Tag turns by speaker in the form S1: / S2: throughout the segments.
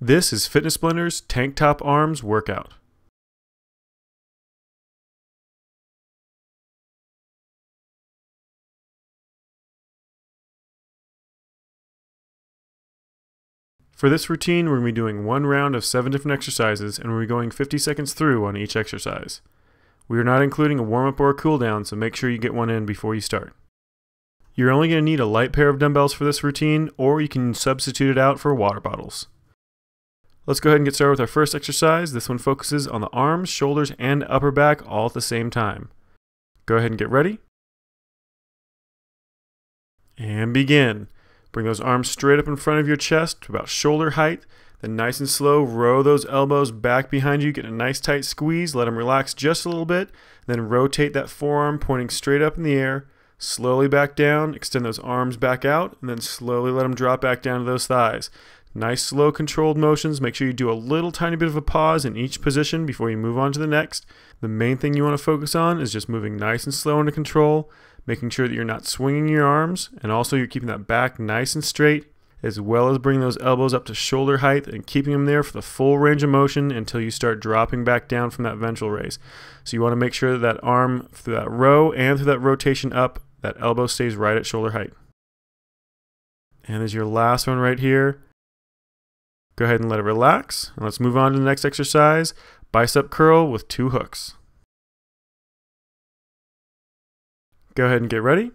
S1: This is Fitness Blender's Tank Top Arms workout. For this routine, we're going to be doing one round of 7 different exercises, and we're going to be going 50 seconds through on each exercise. We are not including a warm-up or a cool-down, so make sure you get one in before you start. You're only going to need a light pair of dumbbells for this routine, or you can substitute it out for water bottles. Let's go ahead and get started with our first exercise. This one focuses on the arms, shoulders, and upper back all at the same time. Go ahead and get ready. And begin. Bring those arms straight up in front of your chest to about shoulder height. Then nice and slow, row those elbows back behind you. Get a nice tight squeeze. Let them relax just a little bit. Then rotate that forearm pointing straight up in the air. Slowly back down. Extend those arms back out. And then slowly let them drop back down to those thighs. Nice, slow, controlled motions. Make sure you do a little tiny bit of a pause in each position before you move on to the next. The main thing you want to focus on is just moving nice and slow into control, making sure that you're not swinging your arms, and also you're keeping that back nice and straight, as well as bringing those elbows up to shoulder height and keeping them there for the full range of motion until you start dropping back down from that ventral raise. So you want to make sure that that arm, through that row and through that rotation up, that elbow stays right at shoulder height. And there's your last one right here. Go ahead and let it relax. And let's move on to the next exercise, bicep curl with 2 hooks. Go ahead and get ready.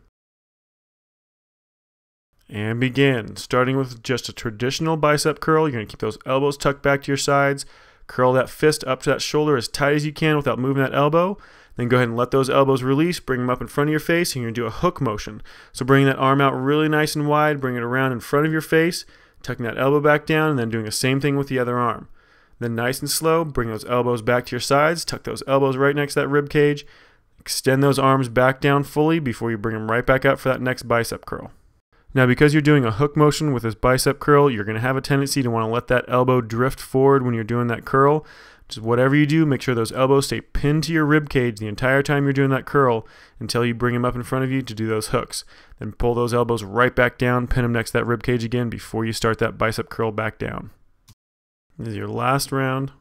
S1: And begin. Starting with just a traditional bicep curl, you're going to keep those elbows tucked back to your sides. Curl that fist up to that shoulder as tight as you can without moving that elbow. Then go ahead and let those elbows release. Bring them up in front of your face, and you're going to do a hook motion. So bring that arm out really nice and wide. Bring it around in front of your face. Tucking that elbow back down, and then doing the same thing with the other arm. Then nice and slow, bring those elbows back to your sides. Tuck those elbows right next to that rib cage. Extend those arms back down fully before you bring them right back up for that next bicep curl. Now, because you're doing a hook motion with this bicep curl, you're going to have a tendency to want to let that elbow drift forward when you're doing that curl. Just whatever you do, make sure those elbows stay pinned to your rib cage the entire time you're doing that curl until you bring them up in front of you to do those hooks. Then pull those elbows right back down, pin them next to that rib cage again before you start that bicep curl back down. This is your last round.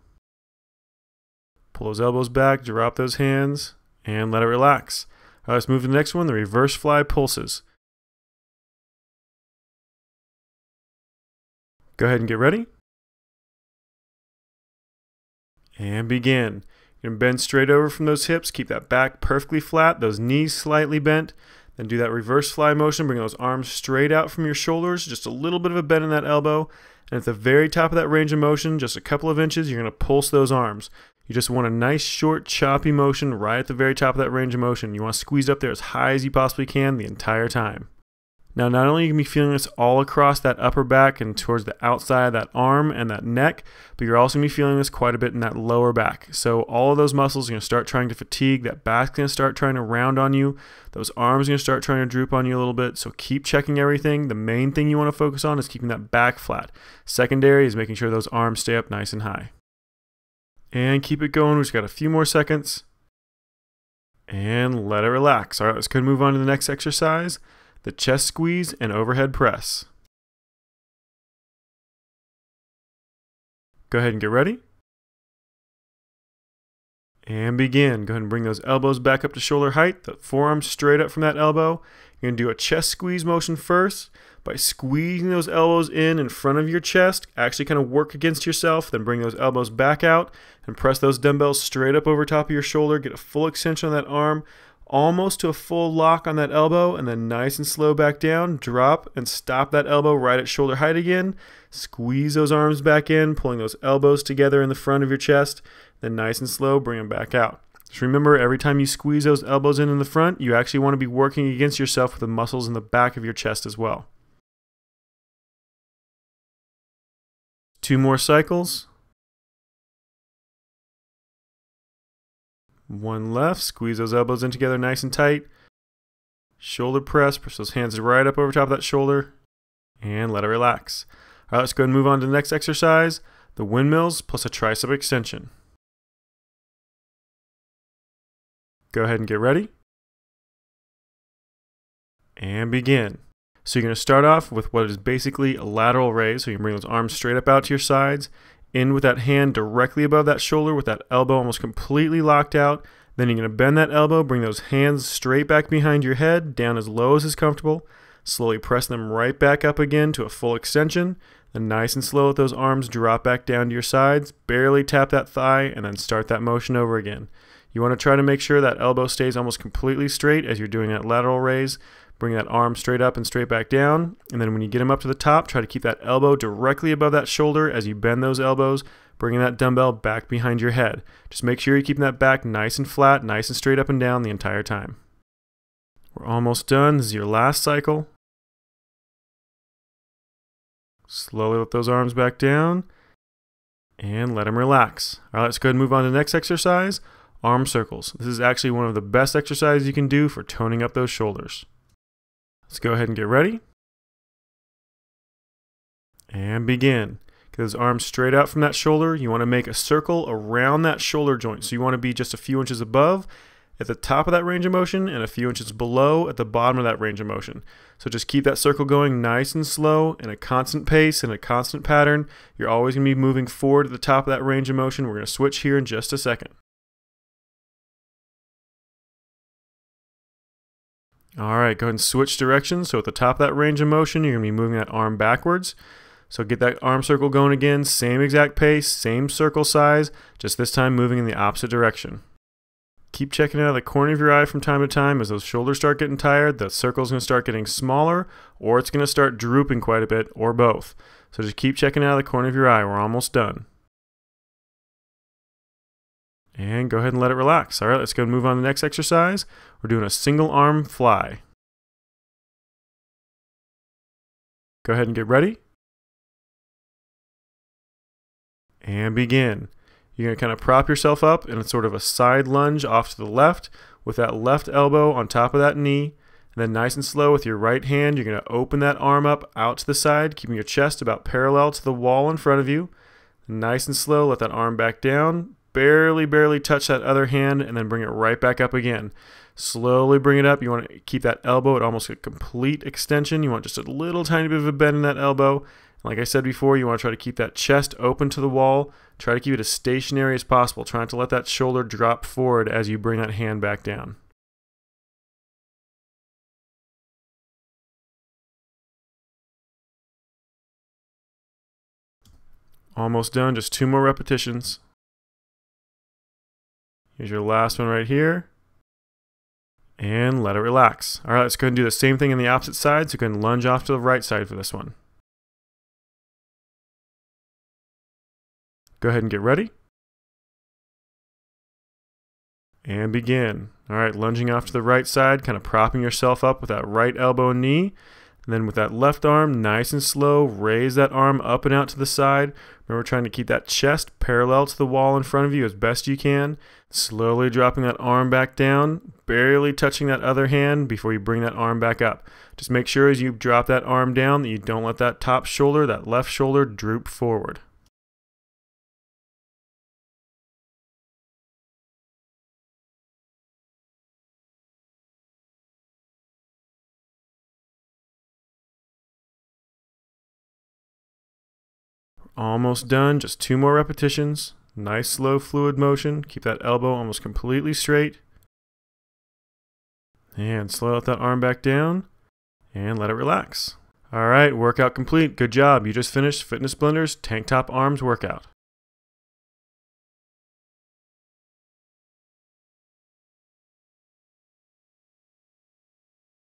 S1: Pull those elbows back, drop those hands, and let it relax. All right, let's move to the next one, the reverse fly pulses. Go ahead and get ready. And begin. You're going to bend straight over from those hips. Keep that back perfectly flat, those knees slightly bent. Then do that reverse fly motion. Bring those arms straight out from your shoulders. Just a little bit of a bend in that elbow. And at the very top of that range of motion, just a couple of inches, you're going to pulse those arms. You just want a nice, short, choppy motion right at the very top of that range of motion. You want to squeeze up there as high as you possibly can the entire time. Now, not only are you going to be feeling this all across that upper back and towards the outside of that arm and that neck, but you're also going to be feeling this quite a bit in that lower back. So all of those muscles are going to start trying to fatigue. That back's going to start trying to round on you. Those arms are going to start trying to droop on you a little bit. So keep checking everything. The main thing you want to focus on is keeping that back flat. Secondary is making sure those arms stay up nice and high. And keep it going. We've just got a few more seconds. And let it relax. All right, let's go move on to the next exercise. The chest squeeze and overhead press. Go ahead and get ready. And begin. Go ahead and bring those elbows back up to shoulder height. The forearm straight up from that elbow. You're going to do a chest squeeze motion first by squeezing those elbows in front of your chest. Actually kind of work against yourself. Then bring those elbows back out and press those dumbbells straight up over top of your shoulder. Get a full extension on that arm. Almost to a full lock on that elbow, and then nice and slow back down, drop and stop that elbow right at shoulder height again. Squeeze those arms back in, pulling those elbows together in the front of your chest, then nice and slow, bring them back out. Just remember, every time you squeeze those elbows in the front, you actually want to be working against yourself with the muscles in the back of your chest as well. 2 more cycles. 1 left, squeeze those elbows in together nice and tight. Shoulder press those hands right up over top of that shoulder, and let it relax. All right, let's go ahead and move on to the next exercise, the windmills plus a tricep extension. Go ahead and get ready. And begin. So you're going to start off with what is basically a lateral raise. So you can bring those arms straight up out to your sides, in with that hand directly above that shoulder with that elbow almost completely locked out. Then you're going to bend that elbow, bring those hands straight back behind your head, down as low as is comfortable. Slowly press them right back up again to a full extension. Then nice and slow let those arms drop back down to your sides. Barely tap that thigh and then start that motion over again. You want to try to make sure that elbow stays almost completely straight as you're doing that lateral raise. Bring that arm straight up and straight back down. And then when you get them up to the top, try to keep that elbow directly above that shoulder as you bend those elbows, bringing that dumbbell back behind your head. Just make sure you're keeping that back nice and flat, nice and straight up and down the entire time. We're almost done. This is your last cycle. Slowly let those arms back down and let them relax. All right, let's go ahead and move on to the next exercise, arm circles. This is actually one of the best exercises you can do for toning up those shoulders. Let's go ahead and get ready. And begin. Get those arms straight out from that shoulder. You want to make a circle around that shoulder joint. So you want to be just a few inches above at the top of that range of motion and a few inches below at the bottom of that range of motion. So just keep that circle going nice and slow in a constant pace and a constant pattern. You're always going to be moving forward at the top of that range of motion. We're going to switch here in just a second. All right, go ahead and switch directions. So at the top of that range of motion, you're going to be moving that arm backwards. So get that arm circle going again, same exact pace, same circle size, just this time moving in the opposite direction. Keep checking out of the corner of your eye from time to time. As those shoulders start getting tired, the circle's going to start getting smaller, or it's going to start drooping quite a bit, or both. So just keep checking out of the corner of your eye. We're almost done. And go ahead and let it relax. All right, let's go and move on to the next exercise. We're doing a single arm fly. Go ahead and get ready. And begin. You're going to kind of prop yourself up in a sort of a side lunge off to the left with that left elbow on top of that knee. And then nice and slow with your right hand, you're going to open that arm up out to the side, keeping your chest about parallel to the wall in front of you. Nice and slow, let that arm back down. Barely touch that other hand and then bring it right back up again. Slowly bring it up. You want to keep that elbow at almost a complete extension. You want just a little tiny bit of a bend in that elbow. Like I said before, you want to try to keep that chest open to the wall. Try to keep it as stationary as possible. Try not to let that shoulder drop forward as you bring that hand back down. Almost done. Just 2 more repetitions. Here's your last one right here. And let it relax. All right, let's go ahead and do the same thing on the opposite side. So go ahead and lunge off to the right side for this one. Go ahead and get ready. And begin. All right, lunging off to the right side, kind of propping yourself up with that right elbow and knee. And then with that left arm, nice and slow, raise that arm up and out to the side. Remember, trying to keep that chest parallel to the wall in front of you as best you can. Slowly dropping that arm back down, barely touching that other hand before you bring that arm back up. Just make sure as you drop that arm down that you don't let that top shoulder, that left shoulder, droop forward. Almost done, just 2 more repetitions. Nice slow fluid motion. Keep that elbow almost completely straight. And slow out that arm back down and let it relax. All right, workout complete. Good job. You just finished Fitness Blender's Tank Top Arms workout.